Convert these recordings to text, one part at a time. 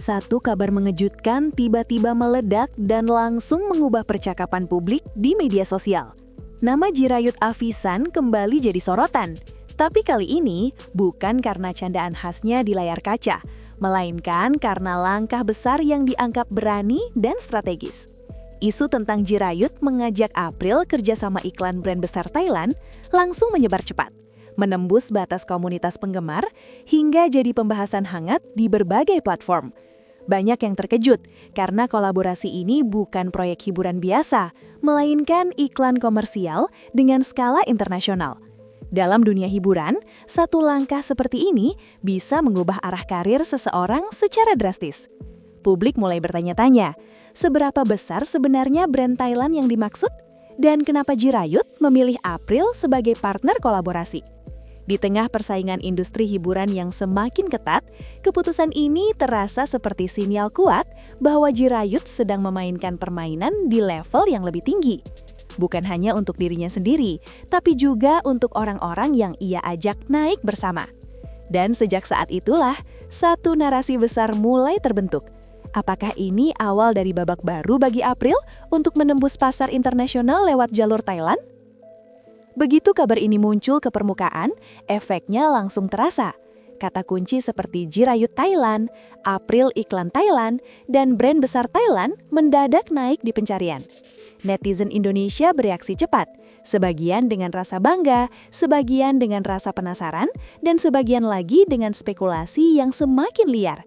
Satu kabar mengejutkan tiba-tiba meledak dan langsung mengubah percakapan publik di media sosial. Nama Jirayut Avisan kembali jadi sorotan. Tapi kali ini bukan karena candaan khasnya di layar kaca, melainkan karena langkah besar yang dianggap berani dan strategis. Isu tentang Jirayut mengajak April kerjasama iklan brand besar Thailand langsung menyebar cepat, menembus batas komunitas penggemar hingga jadi pembahasan hangat di berbagai platform. Banyak yang terkejut karena kolaborasi ini bukan proyek hiburan biasa, melainkan iklan komersial dengan skala internasional. Dalam dunia hiburan, satu langkah seperti ini bisa mengubah arah karir seseorang secara drastis. Publik mulai bertanya-tanya, seberapa besar sebenarnya brand Thailand yang dimaksud? Dan kenapa Jirayut memilih April sebagai partner kolaborasi? Di tengah persaingan industri hiburan yang semakin ketat, keputusan ini terasa seperti sinyal kuat bahwa Jirayut sedang memainkan permainan di level yang lebih tinggi. Bukan hanya untuk dirinya sendiri, tapi juga untuk orang-orang yang ia ajak naik bersama. Dan sejak saat itulah, satu narasi besar mulai terbentuk. Apakah ini awal dari babak baru bagi April untuk menembus pasar internasional lewat jalur Thailand? Begitu kabar ini muncul ke permukaan, efeknya langsung terasa. Kata kunci seperti Jirayut Thailand, April iklan Thailand, dan brand besar Thailand mendadak naik di pencarian. Netizen Indonesia bereaksi cepat, sebagian dengan rasa bangga, sebagian dengan rasa penasaran, dan sebagian lagi dengan spekulasi yang semakin liar.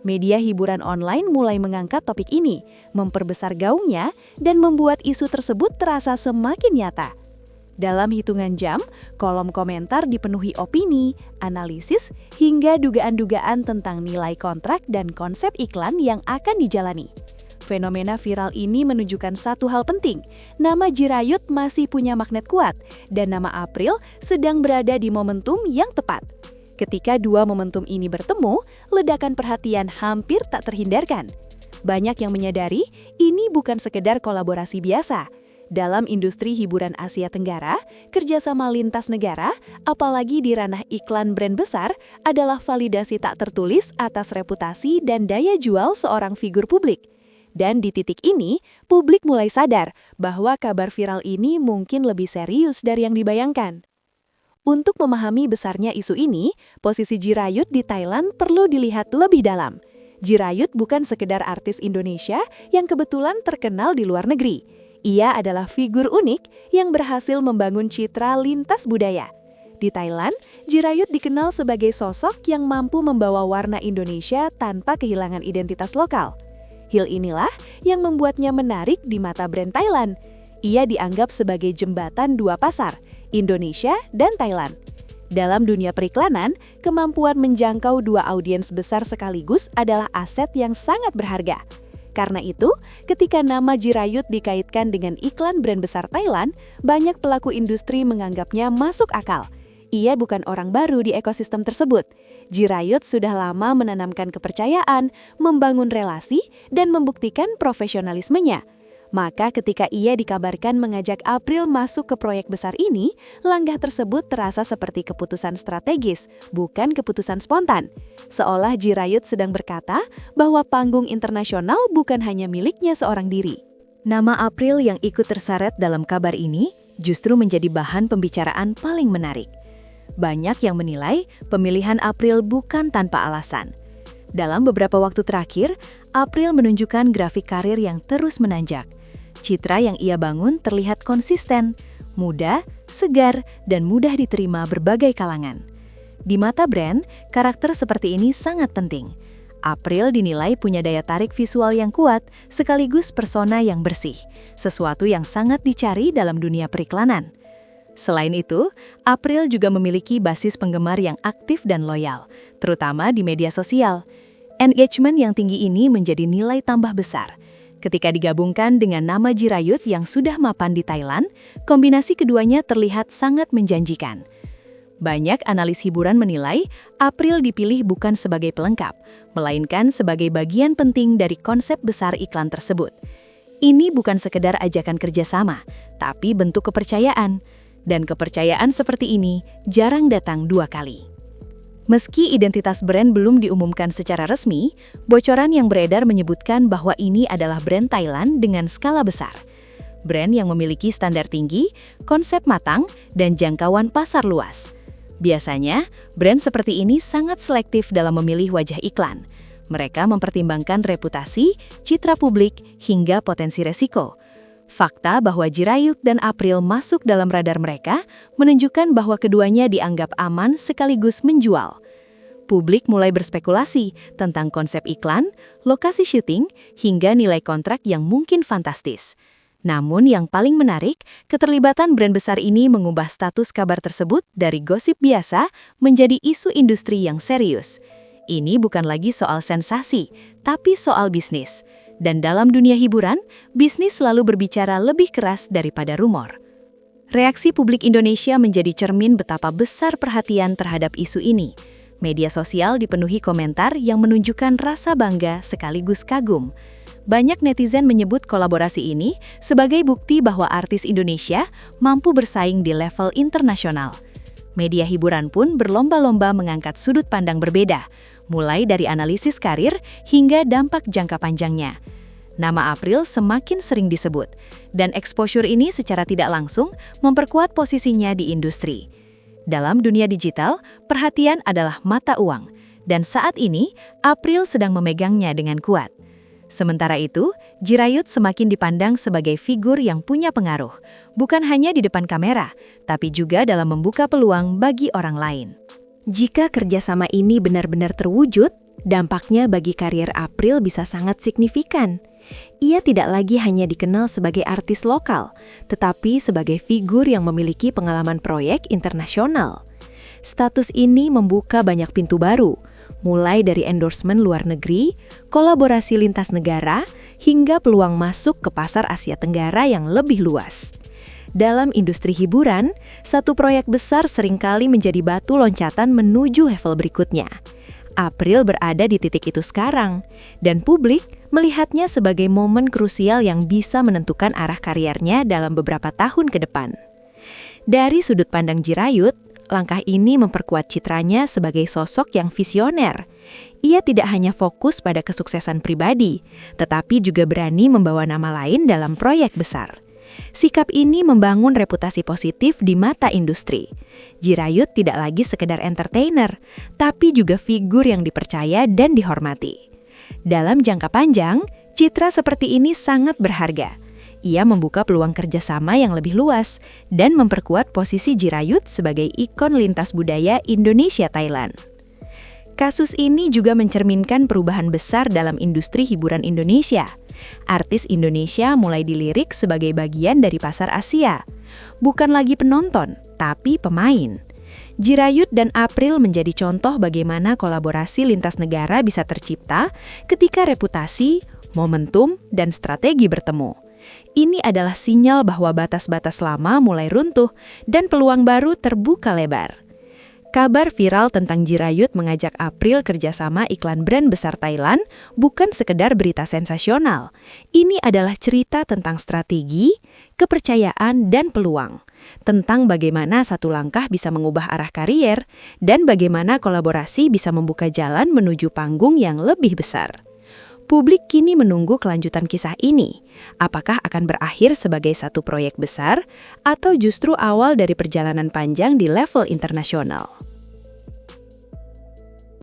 Media hiburan online mulai mengangkat topik ini, memperbesar gaungnya, dan membuat isu tersebut terasa semakin nyata. Dalam hitungan jam, kolom komentar dipenuhi opini, analisis, hingga dugaan-dugaan tentang nilai kontrak dan konsep iklan yang akan dijalani. Fenomena viral ini menunjukkan satu hal penting, nama Jirayut masih punya magnet kuat, dan nama April sedang berada di momentum yang tepat. Ketika dua momentum ini bertemu, ledakan perhatian hampir tak terhindarkan. Banyak yang menyadari ini bukan sekedar kolaborasi biasa. Dalam industri hiburan Asia Tenggara, kerjasama lintas negara, apalagi di ranah iklan brand besar, adalah validasi tak tertulis atas reputasi dan daya jual seorang figur publik. Dan di titik ini, publik mulai sadar bahwa kabar viral ini mungkin lebih serius dari yang dibayangkan. Untuk memahami besarnya isu ini, posisi Jirayut di Thailand perlu dilihat lebih dalam. Jirayut bukan sekedar artis Indonesia yang kebetulan terkenal di luar negeri. Ia adalah figur unik yang berhasil membangun citra lintas budaya. Di Thailand, Jirayut dikenal sebagai sosok yang mampu membawa warna Indonesia tanpa kehilangan identitas lokal. Hal inilah yang membuatnya menarik di mata brand Thailand. Ia dianggap sebagai jembatan dua pasar, Indonesia dan Thailand. Dalam dunia periklanan, kemampuan menjangkau dua audiens besar sekaligus adalah aset yang sangat berharga. Karena itu, ketika nama Jirayut dikaitkan dengan iklan brand besar Thailand, banyak pelaku industri menganggapnya masuk akal. Ia bukan orang baru di ekosistem tersebut. Jirayut sudah lama menanamkan kepercayaan, membangun relasi, dan membuktikan profesionalismenya. Maka ketika ia dikabarkan mengajak April masuk ke proyek besar ini, langkah tersebut terasa seperti keputusan strategis, bukan keputusan spontan. Seolah Jirayut sedang berkata bahwa panggung internasional bukan hanya miliknya seorang diri. Nama April yang ikut terseret dalam kabar ini justru menjadi bahan pembicaraan paling menarik. Banyak yang menilai pemilihan April bukan tanpa alasan. Dalam beberapa waktu terakhir, April menunjukkan grafik karir yang terus menanjak. Citra yang ia bangun terlihat konsisten, muda, segar, dan mudah diterima berbagai kalangan. Di mata brand, karakter seperti ini sangat penting. April dinilai punya daya tarik visual yang kuat, sekaligus persona yang bersih, sesuatu yang sangat dicari dalam dunia periklanan. Selain itu, April juga memiliki basis penggemar yang aktif dan loyal, terutama di media sosial. Engagement yang tinggi ini menjadi nilai tambah besar. Ketika digabungkan dengan nama Jirayut yang sudah mapan di Thailand, kombinasi keduanya terlihat sangat menjanjikan. Banyak analis hiburan menilai April dipilih bukan sebagai pelengkap, melainkan sebagai bagian penting dari konsep besar iklan tersebut. Ini bukan sekedar ajakan kerjasama, tapi bentuk kepercayaan. Dan kepercayaan seperti ini jarang datang dua kali. Meski identitas brand belum diumumkan secara resmi, bocoran yang beredar menyebutkan bahwa ini adalah brand Thailand dengan skala besar. Brand yang memiliki standar tinggi, konsep matang, dan jangkauan pasar luas. Biasanya, brand seperti ini sangat selektif dalam memilih wajah iklan. Mereka mempertimbangkan reputasi, citra publik, hingga potensi resiko. Fakta bahwa Jirayut dan April masuk dalam radar mereka menunjukkan bahwa keduanya dianggap aman sekaligus menjual. Publik mulai berspekulasi tentang konsep iklan, lokasi syuting, hingga nilai kontrak yang mungkin fantastis. Namun yang paling menarik, keterlibatan brand besar ini mengubah status kabar tersebut dari gosip biasa menjadi isu industri yang serius. Ini bukan lagi soal sensasi, tapi soal bisnis. Dan dalam dunia hiburan, bisnis selalu berbicara lebih keras daripada rumor. Reaksi publik Indonesia menjadi cermin betapa besar perhatian terhadap isu ini. Media sosial dipenuhi komentar yang menunjukkan rasa bangga sekaligus kagum. Banyak netizen menyebut kolaborasi ini sebagai bukti bahwa artis Indonesia mampu bersaing di level internasional. Media hiburan pun berlomba-lomba mengangkat sudut pandang berbeda, mulai dari analisis karir hingga dampak jangka panjangnya. Nama April semakin sering disebut, dan exposure ini secara tidak langsung memperkuat posisinya di industri. Dalam dunia digital, perhatian adalah mata uang, dan saat ini April sedang memegangnya dengan kuat. Sementara itu, Jirayut semakin dipandang sebagai figur yang punya pengaruh, bukan hanya di depan kamera, tapi juga dalam membuka peluang bagi orang lain. Jika kerjasama ini benar-benar terwujud, dampaknya bagi karier April bisa sangat signifikan. Ia tidak lagi hanya dikenal sebagai artis lokal, tetapi sebagai figur yang memiliki pengalaman proyek internasional. Status ini membuka banyak pintu baru, mulai dari endorsement luar negeri, kolaborasi lintas negara, hingga peluang masuk ke pasar Asia Tenggara yang lebih luas. Dalam industri hiburan, satu proyek besar seringkali menjadi batu loncatan menuju level berikutnya. April berada di titik itu sekarang, dan publik melihatnya sebagai momen krusial yang bisa menentukan arah karirnya dalam beberapa tahun ke depan. Dari sudut pandang Jirayut, langkah ini memperkuat citranya sebagai sosok yang visioner. Ia tidak hanya fokus pada kesuksesan pribadi, tetapi juga berani membawa nama lain dalam proyek besar. Sikap ini membangun reputasi positif di mata industri. Jirayut tidak lagi sekedar entertainer, tapi juga figur yang dipercaya dan dihormati. Dalam jangka panjang, citra seperti ini sangat berharga. Ia membuka peluang kerjasama yang lebih luas dan memperkuat posisi Jirayut sebagai ikon lintas budaya Indonesia-Thailand. Kasus ini juga mencerminkan perubahan besar dalam industri hiburan Indonesia. Artis Indonesia mulai dilirik sebagai bagian dari pasar Asia. Bukan lagi penonton, tapi pemain. Jirayut dan April menjadi contoh bagaimana kolaborasi lintas negara bisa tercipta ketika reputasi, momentum, dan strategi bertemu. Ini adalah sinyal bahwa batas-batas lama mulai runtuh dan peluang baru terbuka lebar. Kabar viral tentang Jirayut mengajak April kerjasama iklan brand besar Thailand bukan sekedar berita sensasional. Ini adalah cerita tentang strategi, kepercayaan, dan peluang. Tentang bagaimana satu langkah bisa mengubah arah karier, dan bagaimana kolaborasi bisa membuka jalan menuju panggung yang lebih besar. Publik kini menunggu kelanjutan kisah ini. Apakah akan berakhir sebagai satu proyek besar, atau justru awal dari perjalanan panjang di level internasional?